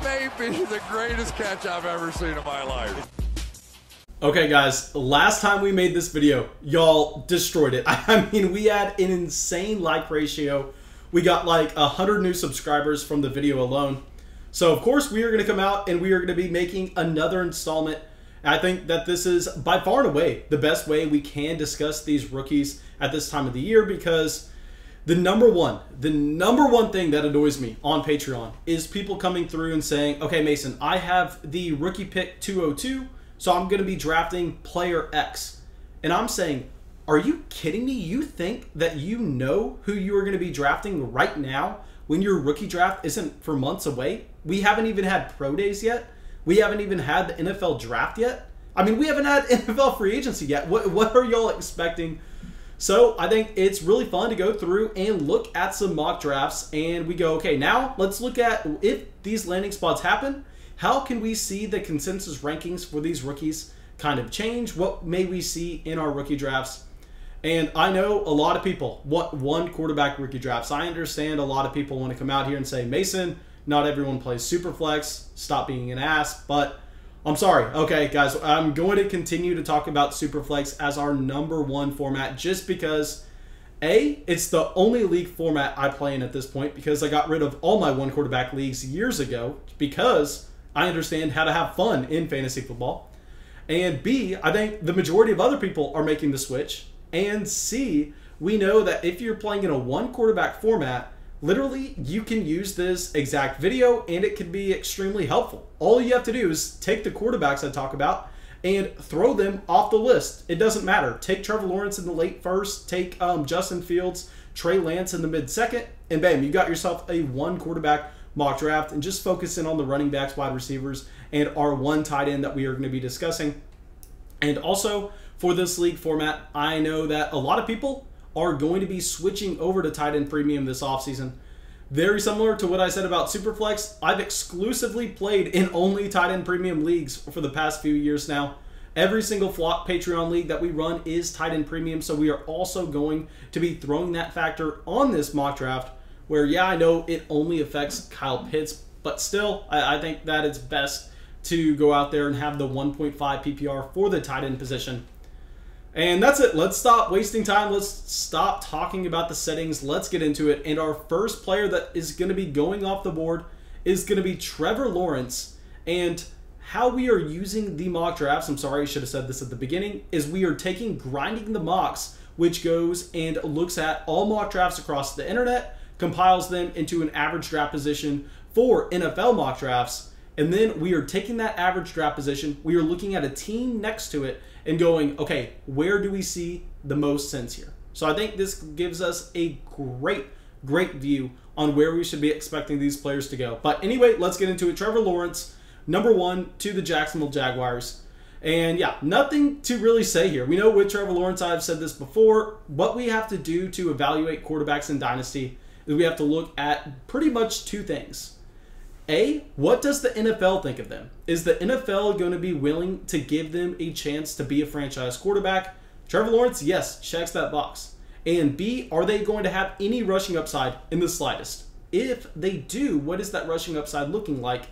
That may be the greatest catch I've ever seen in my life. Okay guys, last time we made this video, y'all destroyed it. I mean, we had an insane like ratio. We got like 100 new subscribers from the video alone. So of course we are going to come out and we are going to be making another installment. I think that this is by far and away the best way we can discuss these rookies at this time of the year, because the number one thing that annoys me on Patreon is people coming through and saying, okay, Mason, I have the rookie pick 202, so I'm going to be drafting player X. And I'm saying, are you kidding me? You think that you know who you are going to be drafting right now when your rookie draft isn't for months away? We haven't even had pro days yet. We haven't even had the NFL draft yet. I mean, we haven't had NFL free agency yet. What are y'all expecting? So I think it's really fun to go through and look at some mock drafts, and we go, okay, now let's look at if these landing spots happen, how can we see the consensus rankings for these rookies kind of change? What may we see in our rookie drafts? And I know a lot of people want one quarterback rookie drafts. I understand a lot of people want to come out here and say, Mason, not everyone plays Superflex, stop being an ass, but I'm sorry. Okay, guys, I'm going to continue to talk about Superflex as our #1 format just because, A, it's the only league format I play in at this point, because I got rid of all my one quarterback leagues years ago because I understand how to have fun in fantasy football. And B, I think the majority of other people are making the switch. And C, we know that if you're playing in a one quarterback format, literally, you can use this exact video and it can be extremely helpful. All you have to do is take the quarterbacks I talk about and throw them off the list. It doesn't matter. Take Trevor Lawrence in the late first, take Justin Fields, Trey Lance in the mid-second, and bam, you got yourself a one quarterback mock draft, and just focus in on the running backs, wide receivers, and our one tight end that we are going to be discussing. And also, for this league format, I know that a lot of people are going to be switching over to tight end premium this offseason. Very similar to what I said about Superflex, I've exclusively played in only tight end premium leagues for the past few years now. Every single Flock Patreon league that we run is tight end premium, so we are also going to be throwing that factor on this mock draft, where, yeah, I know it only affects Kyle Pitts, but still, I think that it's best to go out there and have the 1.5 PPR for the tight end position. And that's it. Let's stop wasting time. Let's stop talking about the settings. Let's get into it. And our first player that is going to be going off the board is going to be Trevor Lawrence. And how we are using the mock drafts, I'm sorry, I should have said this at the beginning, is we are taking Grinding the Mocks, which goes and looks at all mock drafts across the internet, compiles them into an average draft position for NFL mock drafts, and then we are taking that average draft position, we are looking at a team next to it, and going, okay, where do we see the most sense here? So I think this gives us a great view on where we should be expecting these players to go. But anyway, let's get into it. Trevor Lawrence, #1 to the Jacksonville Jaguars. And yeah, nothing to really say here. We know with Trevor Lawrence, I've said this before, what we have to do to evaluate quarterbacks in Dynasty is we have to look at pretty much two things. A, what does the NFL think of them? Is the NFL going to be willing to give them a chance to be a franchise quarterback? Trevor Lawrence, yes, checks that box. And B, are they going to have any rushing upside in the slightest? If they do, what is that rushing upside looking like?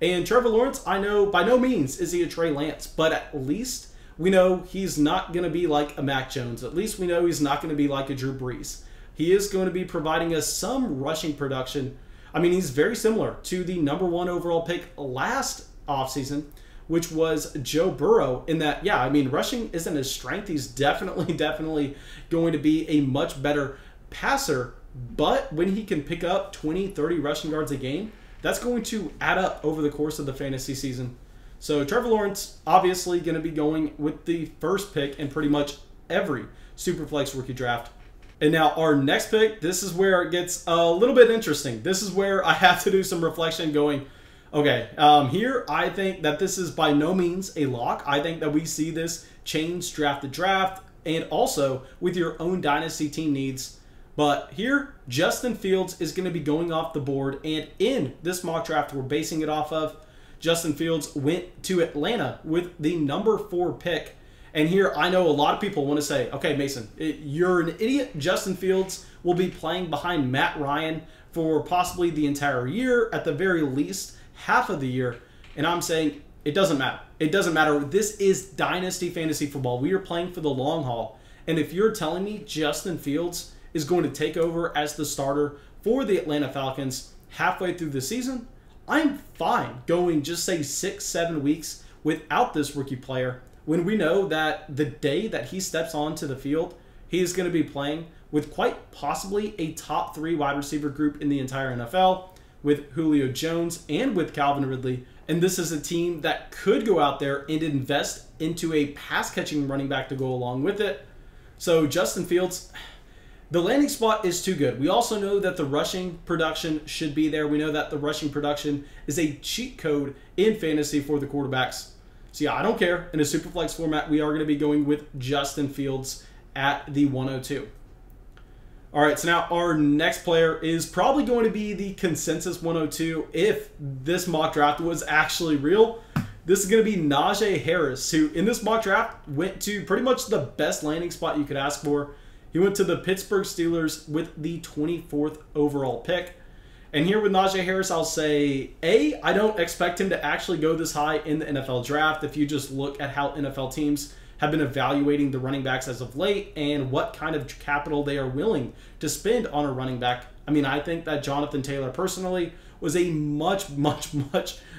And Trevor Lawrence, I know by no means is he a Trey Lance, but at least we know he's not going to be like a Mack Jones. At least we know he's not going to be like a Drew Brees. He is going to be providing us some rushing production. I mean, he's very similar to the #1 overall pick last offseason, which was Joe Burrow, in that, yeah, I mean, rushing isn't his strength. He's definitely going to be a much better passer, but when he can pick up 20, 30 rushing yards a game, that's going to add up over the course of the fantasy season. So Trevor Lawrence, obviously going to be going with the first pick in pretty much every Superflex rookie draft. And now our next pick, this is where it gets a little bit interesting. This is where I have to do some reflection going, okay, here I think that this is by no means a lock. I think that we see this change draft to draft and also with your own dynasty team needs. But here, Justin Fields is going to be going off the board, and in this mock draft we're basing it off of, Justin Fields went to Atlanta with the #4 pick. And here, I know a lot of people want to say, okay, Mason, you're an idiot. Justin Fields will be playing behind Matt Ryan for possibly the entire year. At the very least, half of the year, and I'm saying it doesn't matter. It doesn't matter. This is Dynasty fantasy football. We are playing for the long haul. And if you're telling me Justin Fields is going to take over as the starter for the Atlanta Falcons halfway through the season, I'm fine going just say 6-7 weeks without this rookie player when we know that the day that he steps onto the field, he is going to be playing with quite possibly a top 3 wide receiver group in the entire NFL with Julio Jones and with Calvin Ridley. And this is a team that could go out there and invest into a pass-catching running back to go along with it. So Justin Fields, the landing spot is too good. We also know that the rushing production should be there. We know that the rushing production is a cheat code in fantasy for the quarterbacks. So yeah, I don't care. In a Superflex format, we are going to be going with Justin Fields at the 102. All right, so now our next player is probably going to be the consensus 102 if this mock draft was actually real. This is going to be Najee Harris, who in this mock draft went to pretty much the best landing spot you could ask for. He went to the Pittsburgh Steelers with the 24th overall pick. And here with Najee Harris, I'll say, I don't expect him to actually go this high in the NFL draft. If you just look at how NFL teams have been evaluating the running backs as of late and what kind of capital they are willing to spend on a running back. I mean, I think that Jonathan Taylor personally was a much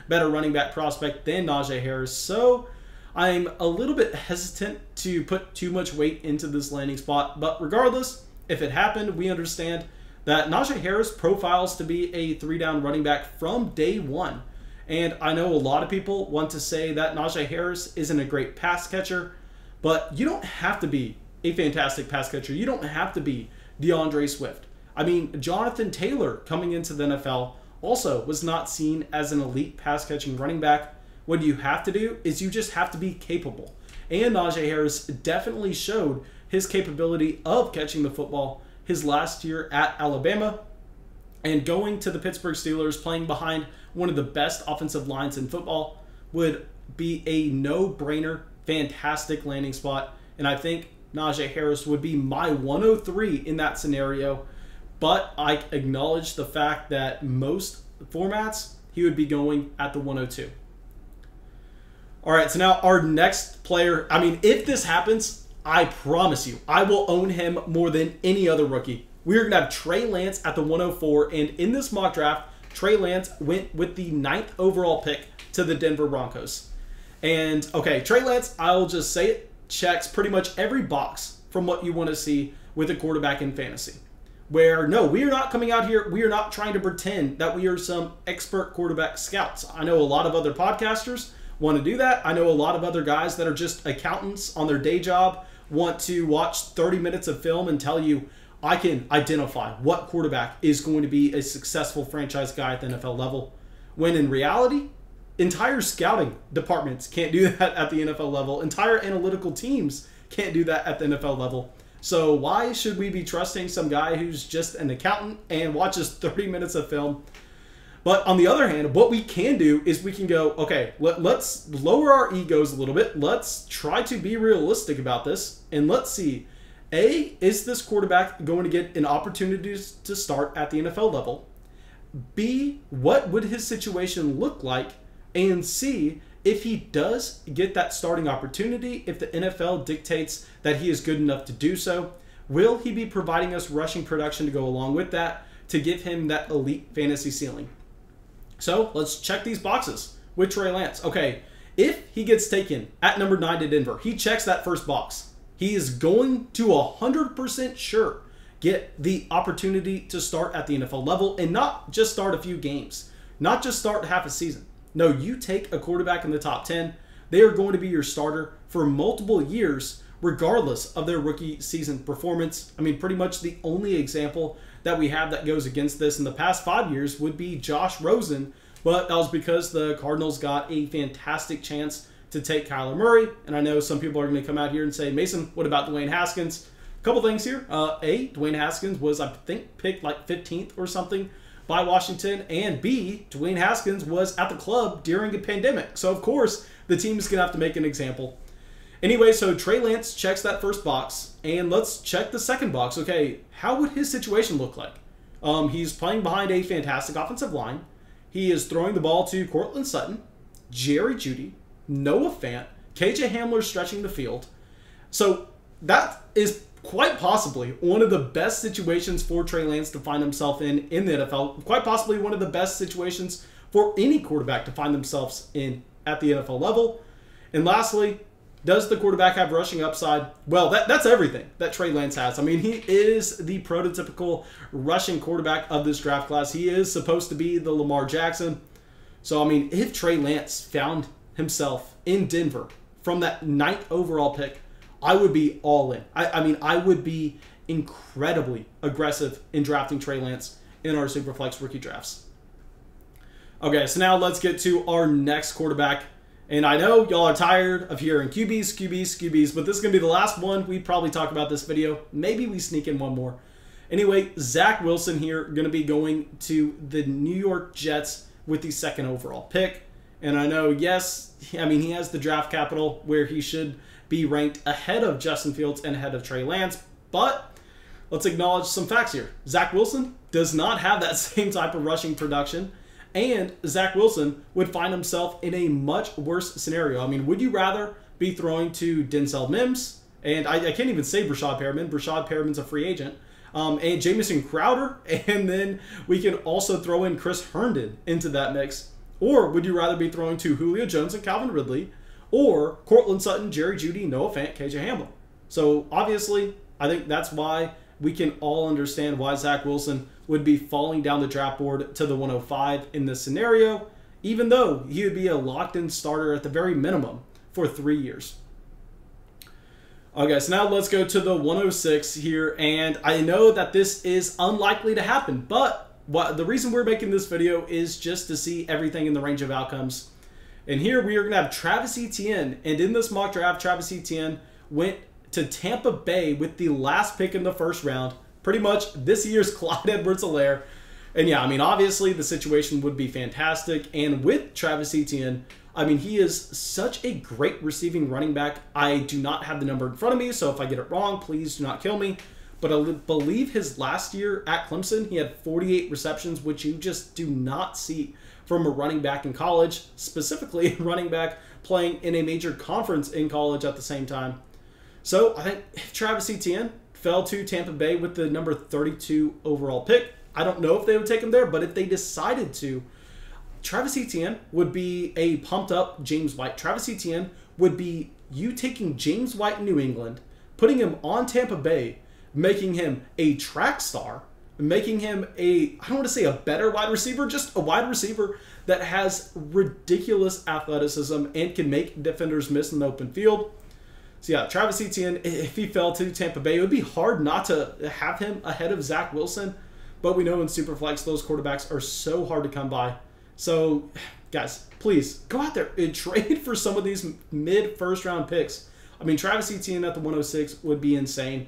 better running back prospect than Najee Harris. So I'm a little bit hesitant to put too much weight into this landing spot. But regardless, if it happened, we understand that Najee Harris profiles to be a 3-down running back from day one. And I know a lot of people want to say that Najee Harris isn't a great pass catcher, but you don't have to be a fantastic pass catcher. You don't have to be DeAndre Swift. I mean, Jonathan Taylor coming into the NFL also was not seen as an elite pass catching running back. What you have to do is you just have to be capable. And Najee Harris definitely showed his capability of catching the football his last year at Alabama, and going to the Pittsburgh Steelers playing behind one of the best offensive lines in football would be a no-brainer, fantastic landing spot. And I think Najee Harris would be my 103 in that scenario. But I acknowledge the fact that most formats, he would be going at the 102. All right, so now our next player, I mean, if this happens, I promise you, I will own him more than any other rookie. We're going to have Trey Lance at the 104, and in this mock draft, Trey Lance went with the 9th overall pick to the Denver Broncos. And, okay, Trey Lance, I'll just say it, checks pretty much every box from what you want to see with a quarterback in fantasy. Where, no, we are not coming out here, we are not trying to pretend that we are some expert quarterback scouts. I know a lot of other podcasters want to do that. I know a lot of other guys that are just accountants on their day job want to watch 30 minutes of film and tell you, I can identify what quarterback is going to be a successful franchise guy at the NFL level. When in reality, entire scouting departments can't do that at the NFL level. Entire analytical teams can't do that at the NFL level. So why should we be trusting some guy who's just an accountant and watches 30 minutes of film? But on the other hand, what we can do is we can go, okay, let's lower our egos a little bit. Let's try to be realistic about this. And let's see, A, is this quarterback going to get an opportunity to start at the NFL level? B, what would his situation look like? And C, if he does get that starting opportunity, if the NFL dictates that he is good enough to do so, will he be providing us rushing production to go along with that to give him that elite fantasy ceiling? So let's check these boxes with Trey Lance. Okay, if he gets taken at number 9 to Denver, he checks that first box. He is going to 100% sure get the opportunity to start at the NFL level and not just start a few games, not just start half a season. No, you take a quarterback in the top 10, they are going to be your starter for multiple years, regardless of their rookie season performance. I mean, pretty much the only example that we have that goes against this in the past 5 years would be Josh Rosen, but that was because the Cardinals got a fantastic chance to take Kyler Murray. And I know some people are going to come out here and say, Mason, what about Dwayne Haskins? A couple things here. A, Dwayne Haskins was, I think, picked like 15th or something by Washington. And B, Dwayne Haskins was at the club during a pandemic. So, of course, the team is going to have to make an example. Anyway, so Trey Lance checks that first box, and let's check the second box. Okay, how would his situation look like? He's playing behind a fantastic offensive line. he is throwing the ball to Courtland Sutton, Jerry Jeudy, Noah Fant, KJ Hamler stretching the field. So that is quite possibly one of the best situations for Trey Lance to find himself in the NFL. Quite possibly one of the best situations for any quarterback to find themselves in at the NFL level. And lastly, does the quarterback have rushing upside? Well, that's everything that Trey Lance has. I mean, he is the prototypical rushing quarterback of this draft class. He is supposed to be the Lamar Jackson. So, I mean, if Trey Lance found himself in Denver from that 9th overall pick, I would be all in. I mean, I would be incredibly aggressive in drafting Trey Lance in our Superflex rookie drafts. Okay, so now let's get to our next quarterback. And I know y'all are tired of hearing QBs, but this is going to be the last one we probably talk about this video. Maybe we sneak in one more. Anyway, Zach Wilson here, going to be going to the New York Jets with the 2nd overall pick. And I know, yes, I mean, he has the draft capital where he should be ranked ahead of Justin Fields and ahead of Trey Lance. But let's acknowledge some facts here. Zach Wilson does not have that same type of rushing production. And Zach Wilson would find himself in a much worse scenario. I mean, would you rather be throwing to Denzel Mims? And I can't even say Rashad Bateman. Rashad Bateman's a free agent. And Jamison Crowder. And then we can also throw in Chris Herndon into that mix. Or would you rather be throwing to Julio Jones and Calvin Ridley? Or Courtland Sutton, Jerry Jeudy, Noah Fant, KJ Hamler? So obviously, I think that's why we can all understand why Zach Wilson would be falling down the draft board to the 105 in this scenario, even though he would be a locked-in starter at the very minimum for 3 years. Okay, so now let's go to the 106 here, and I know that this is unlikely to happen, but the reason we're making this video is just to see everything in the range of outcomes. And here we are going to have Travis Etienne, and in this mock draft, Travis Etienne went to Tampa Bay with the last pick in the 1st round. Pretty much this year's Clyde Edwards-Helaire. And yeah, I mean, obviously the situation would be fantastic. And with Travis Etienne, I mean, he is such a great receiving running back. I do not have the number in front of me, so if I get it wrong, please do not kill me. But I believe his last year at Clemson, he had 48 receptions, which you just do not see from a running back in college, specifically a running back playing in a major conference in college at the same time. So I think if Travis Etienne fell to Tampa Bay with the number 32 overall pick, I don't know if they would take him there, but if they decided to, Travis Etienne would be a pumped up James White. Travis Etienne would be you taking James White in New England, putting him on Tampa Bay, making him a track star, making him I don't want to say a better wide receiver, just a wide receiver that has ridiculous athleticism and can make defenders miss in the open field. So yeah, Travis Etienne, if he fell to Tampa Bay, it would be hard not to have him ahead of Zach Wilson. But we know in Superflex, those quarterbacks are so hard to come by. So, guys, please go out there and trade for some of these mid-1st round picks. I mean, Travis Etienne at the 106 would be insane.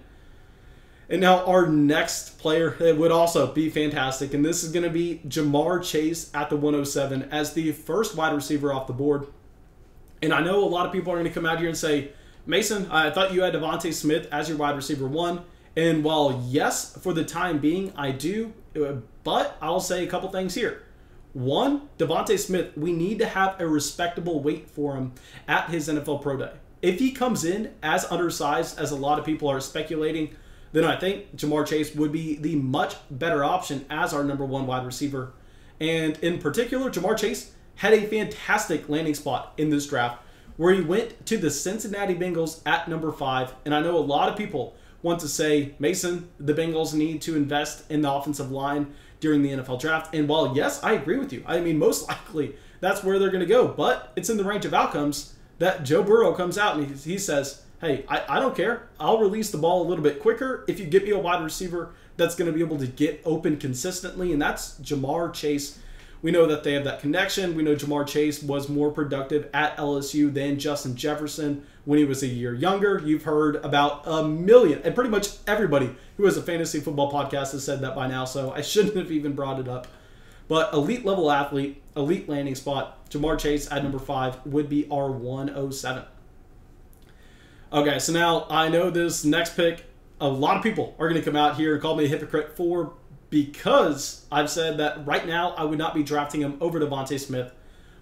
And now our next player, it would also be fantastic. And this is going to be Ja'Marr Chase at the 107 as the 1st wide receiver off the board. And I know a lot of people are going to come out here and say, Mason, I thought you had Devonta Smith as your wide receiver 1. And while, yes, for the time being, I do, but I'll say a couple things here. 1, Devonta Smith, we need to have a respectable weight for him at his NFL Pro Day. If he comes in as undersized as a lot of people are speculating, then I think Ja'Marr Chase would be the much better option as our number 1 wide receiver. And in particular, Ja'Marr Chase had a fantastic landing spot in this draft where he went to the Cincinnati Bengals at number 5. And I know a lot of people want to say, Mason, the Bengals need to invest in the offensive line during the NFL draft. And while, yes, I agree with you. I mean, most likely that's where they're going to go. But it's in the range of outcomes that Joe Burrow comes out and he says, hey, I don't care. I'll release the ball a little bit quicker if you get me a wide receiver that's going to be able to get open consistently. And that's Ja'Marr Chase. We know that they have that connection. We know Ja'Marr Chase was more productive at LSU than Justin Jefferson when he was a year younger. You've heard about a million, and pretty much everybody who has a fantasy football podcast has said that by now, so I shouldn't have even brought it up. But elite level athlete, elite landing spot, Ja'Marr Chase at number 5 would be our 107. Okay, so now I know this next pick, a lot of people are going to come out here and call me a hypocrite for because I've said that right now I would not be drafting him over Devonta Smith.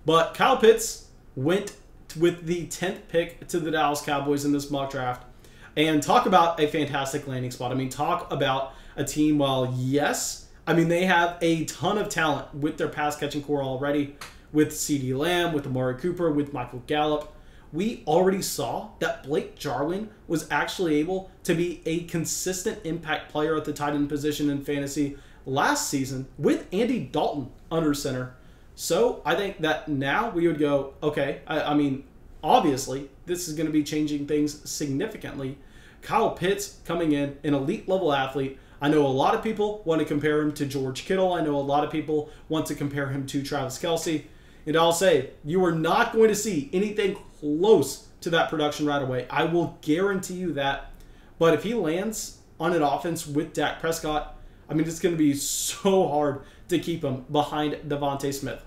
But Kyle Pitts went with the 10th pick to the Dallas Cowboys in this mock draft. And talk about a fantastic landing spot. I mean, talk about a team, while yes, I mean, they have a ton of talent with their pass catching core already, with CeeDee Lamb, with Amari Cooper, with Michael Gallup. We already saw that Blake Jarwin was actually able to be a consistent impact player at the tight end position in fantasy last season with Andy Dalton under center. So I think that now we would go, okay, I mean, obviously, this is going to be changing things significantly. Kyle Pitts coming in, an elite level athlete. I know a lot of people want to compare him to George Kittle. I know a lot of people want to compare him to Travis Kelce. And I'll say, you are not going to see anything close to that production right away. I will guarantee you that. But if he lands on an offense with Dak Prescott, I mean, it's going to be so hard to keep him behind Devonta Smith.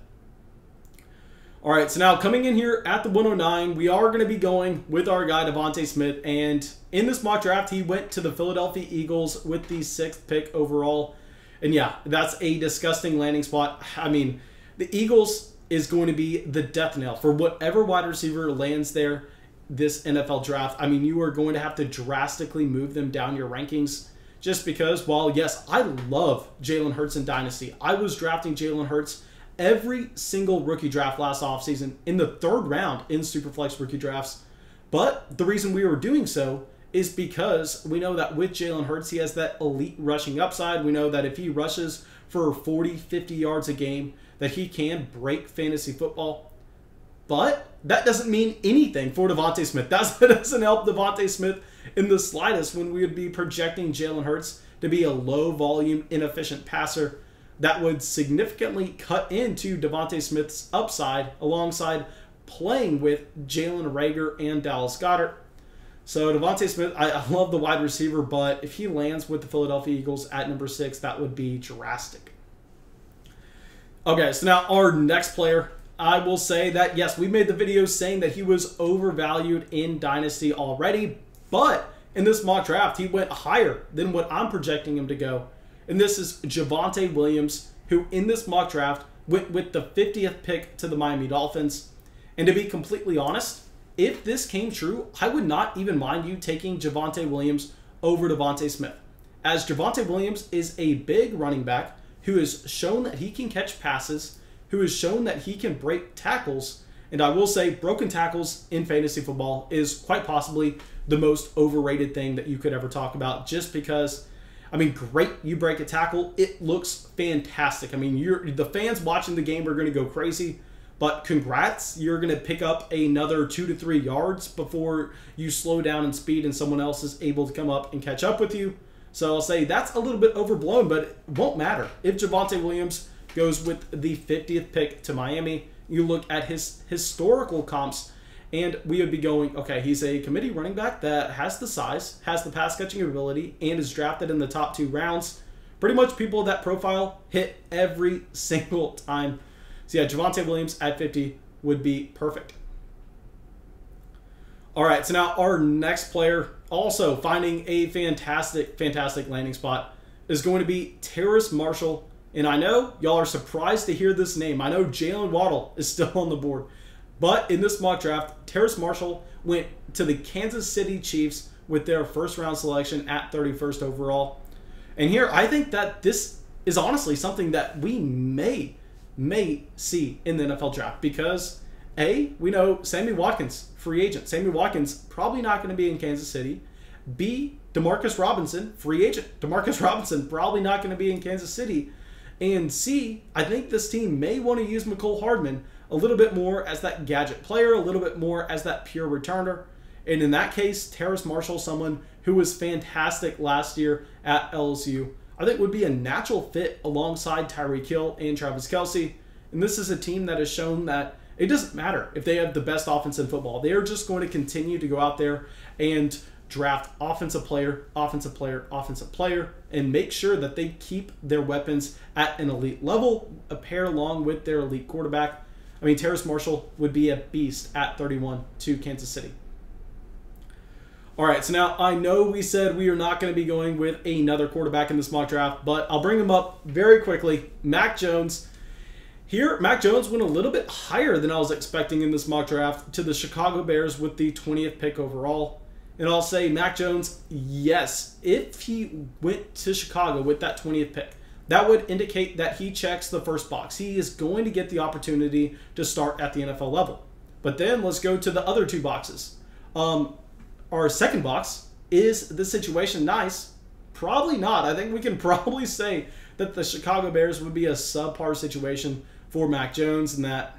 All right, so now coming in here at the 109, we are going to be going with our guy Devonta Smith. And in this mock draft, he went to the Philadelphia Eagles with the 6th pick overall. And yeah, that's a disgusting landing spot. I mean, the Eagles is going to be the death knell for whatever wide receiver lands there this NFL draft. I mean, you are going to have to drastically move them down your rankings, just because, while yes, I love Jalen Hurts in Dynasty. I was drafting Jalen Hurts every single rookie draft last offseason in the 3rd round in Superflex rookie drafts. But the reason we were doing so is because we know that with Jalen Hurts, he has that elite rushing upside. We know that if he rushes for 40, 50 yards a game, that he can break fantasy football. But that doesn't mean anything for Devonta Smith. That doesn't help Devonta Smith in the slightest when we would be projecting Jalen Hurts to be a low-volume, inefficient passer that would significantly cut into Devonta Smith's upside alongside playing with Jalen Reagor and Dallas Goedert. So Devonta Smith, I love the wide receiver, but if he lands with the Philadelphia Eagles at number 6, that would be drastic. Okay, so now our next player, I will say that, yes, we made the video saying that he was overvalued in Dynasty already, but in this mock draft, he went higher than what I'm projecting him to go. And this is Javonte Williams, who in this mock draft went with the 50th pick to the Miami Dolphins. And to be completely honest, if this came true, I would not even mind you taking Javonte Williams over Devonta Smith, as Javonte Williams is a big running back who has shown that he can catch passes, who has shown that he can break tackles. And I will say, broken tackles in fantasy football is quite possibly the most overrated thing that you could ever talk about, just because, I mean, great, you break a tackle, it looks fantastic. I mean, the fans watching the game are going to go crazy, but congrats, you're going to pick up another 2 to 3 yards before you slow down in speed and someone else is able to come up and catch up with you. So I'll say that's a little bit overblown, but it won't matter. If Javonte Williams goes with the 50th pick to Miami, you look at his historical comps, and we would be going, okay, he's a committee running back that has the size, has the pass catching ability, and is drafted in the top 2 rounds. Pretty much people of that profile hit every single time. So yeah, Javonte Williams at 50 would be perfect. All right, so now our next player, also finding a fantastic landing spot, is going to be Terrace Marshall. And I know y'all are surprised to hear this name. I know Jaylen Waddle is still on the board. But in this mock draft, Terrace Marshall went to the Kansas City Chiefs with their 1st round selection at 31st overall. And here, I think that this is honestly something that we may see in the NFL draft, because A, we know Sammy Watkins, free agent. Sammy Watkins probably not going to be in Kansas City. B, Demarcus Robinson, free agent. Demarcus Robinson probably not going to be in Kansas City. And C, I think this team may want to use McCole Hardman a little bit more as that gadget player, a little bit more as that pure returner. And in that case, Terrace Marshall, someone who was fantastic last year at LSU, I think would be a natural fit alongside Tyreek Hill and Travis Kelce. And this is a team that has shown that it doesn't matter if they have the best offense in football. They are just going to continue to go out there and draft offensive player, and make sure that they keep their weapons at an elite level, a pair along with their elite quarterback. I mean, Terrace Marshall would be a beast at 31 to Kansas City. All right, so now I know we said we are not going to be going with another quarterback in this mock draft, but I'll bring him up very quickly. Mack Jones. Here, Mack Jones went a little bit higher than I was expecting in this mock draft to the Chicago Bears with the 20th pick overall. And I'll say Mack Jones, yes, if he went to Chicago with that 20th pick, that would indicate that he checks the first box. He is going to get the opportunity to start at the NFL level. But then let's go to the other two boxes. Our second box, is the situation nice? Probably not. I think we can probably say that the Chicago Bears would be a subpar situation for Mack Jones, and that,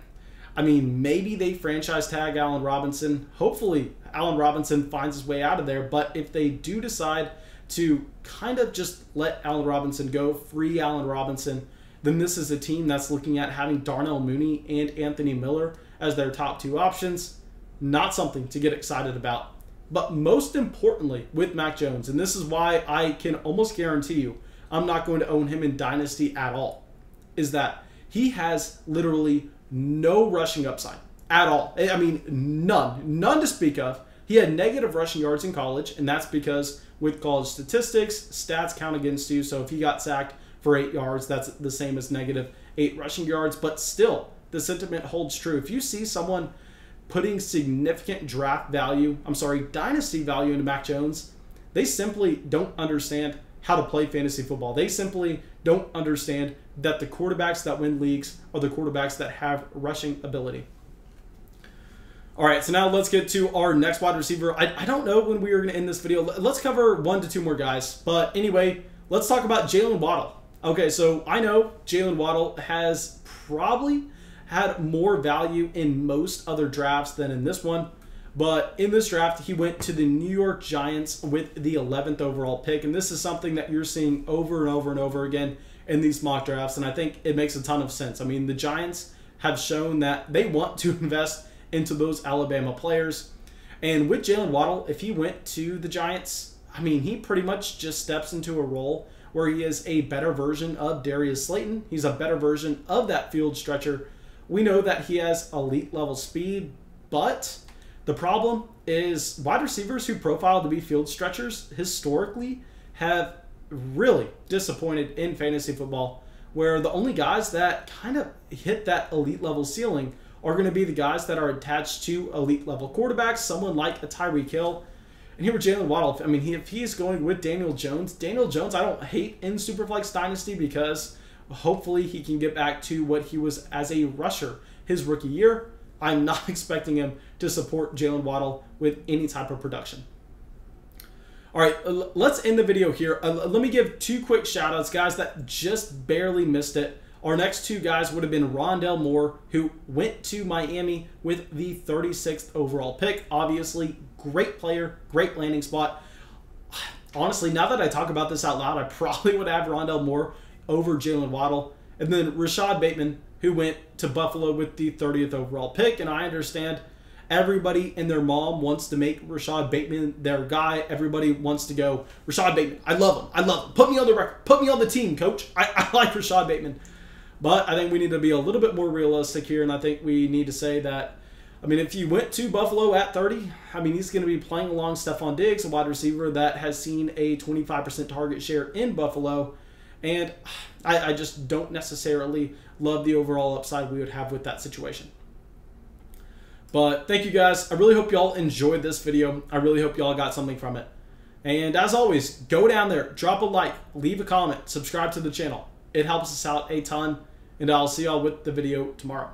I mean, maybe they franchise tag Allen Robinson. Hopefully Allen Robinson finds his way out of there, but if they do decide to kind of just let Allen Robinson go, free Allen Robinson, then this is a team that's looking at having Darnell Mooney and Anthony Miller as their top two options. Not something to get excited about. But most importantly with Mack Jones, and this is why I can almost guarantee you I'm not going to own him in Dynasty at all, is that he has literally no rushing upside at all. I mean, none to speak of. He had negative rushing yards in college, and that's because with college statistics, stats count against you. So if he got sacked for 8 yards, that's the same as negative 8 rushing yards. But still, the sentiment holds true. If you see someone putting significant dynasty value into Mack Jones, they simply don't understand how to play fantasy football. They simply don't understand that the quarterbacks that win leagues are the quarterbacks that have rushing ability. All right, so now let's get to our next wide receiver. I don't know when we are going to end this video. Let's cover 1 to 2 more guys. But anyway, let's talk about Jaylen Waddle. Okay, so I know Jaylen Waddle has probably had more value in most other drafts than in this one. But in this draft, he went to the New York Giants with the 11th overall pick. And this is something that you're seeing over and over and over again in these mock drafts. And I think it makes a ton of sense. I mean, the Giants have shown that they want to invest into those Alabama players. And with Jaylen Waddle, if he went to the Giants, I mean, he pretty much just steps into a role where he is a better version of Darius Slayton. He's a better version of that field stretcher. We know that he has elite level speed, but the problem is wide receivers who profile to be field stretchers historically have really disappointed in fantasy football, where the only guys that kind of hit that elite level ceiling are going to be the guys that are attached to elite level quarterbacks, someone like a Tyreek Hill. And here with Jaylen Waddle, I mean, if he's going with Daniel Jones I don't hate in Superflex Dynasty because hopefully he can get back to what he was as a rusher his rookie year. I'm not expecting him to support Jaylen Waddle with any type of production. All right, let's end the video here. Let me give 2 quick shout outs, guys that just barely missed it. Our next 2 guys would have been Rondell Moore, who went to Miami with the 36th overall pick. Obviously, great player, great landing spot. Honestly, now that I talk about this out loud, I probably would have Rondell Moore over Jaylen Waddle. And then Rashad Bateman, who went to Buffalo with the 30th overall pick. And I understand everybody and their mom wants to make Rashad Bateman their guy. Everybody wants to go, Rashad Bateman, I love him. Put me on the record. Put me on the team, coach. I like Rashad Bateman. But I think we need to be a little bit more realistic here, and I think we need to say that, I mean, if you went to Buffalo at 30, I mean, he's going to be playing along Stephon Diggs, a wide receiver that has seen a 25% target share in Buffalo, and I just don't necessarily love the overall upside we would have with that situation. But thank you, guys. I really hope y'all enjoyed this video. I really hope y'all got something from it. And as always, go down there, drop a like, leave a comment, subscribe to the channel. It helps us out a ton. And I'll see y'all with the video tomorrow.